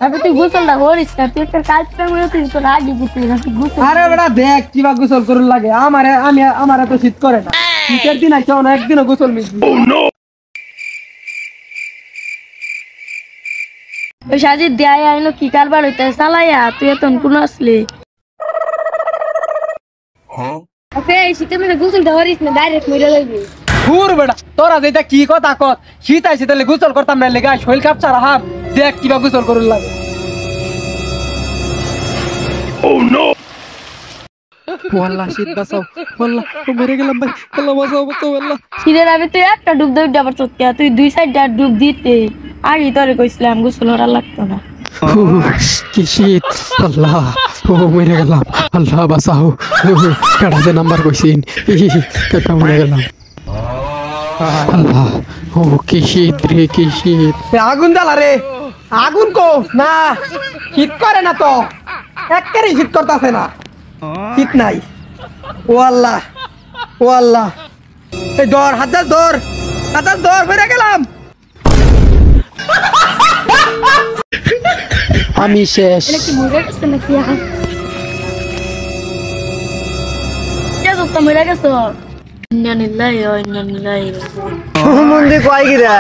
अबे तू गुसल ना होरिस ना तू तर काल पेंगुलो তুই তো রাগি দিছিস না তুই গুसल আরে বেটা দেখ কিবা গোসল করুন লাগে আমারে তো শীত করে না শীতের দিন আছে না একদিনও গোসল মিশবি ওই সাজি দেয় আইনো কি কারবার হইতে চালায়া তুই এতন কোন আসলি হ্যাঁ ওকে শীতে মানে গুসল ধরিস না ডাইরেক্ট মরে যাবি ঘুর বেটা তোরা যেটা কি কথা কত শীত আইছে তাহলে গোসল করতাম না লেগা শৈল কাপচা রাহাম দেখ কিবা গোসল করুন লাগে ও নো ওয়াল্লাহ শীত বাঁচাও ওয়াল্লাহ তো মরে গেলাম ভাই আল্লাহ বাঁচাও ওয়াল্লাহ শীতের আবে তুই একটা ডুব দে আবার চটকে তুই দুই সাইডটা ডুব দিতে আগে তোরে কইছিলাম গোসল করা লাগতো না কি শীত আল্লাহ ও মরে গেলাম আল্লাহ বাঁচাও কাটাতে নাম্বার কইছিন কাকা মরে গেলাম আল্লাহ ও কি শীত রে কি শীত আগুন জ্বালা রে আগুন কো না শীত করে না তো একেবারে শীত করতেছে না শীত নাই ও আল্লাহ এই দর হাজার দর বেড়ে গেলাম আমি শেষ মরে গেছে নাকি মরে গেছো ইন্নালিল্লাহি ওয়া ইন্না ইলাইহি রাজিউন মন্দির কয় গিরা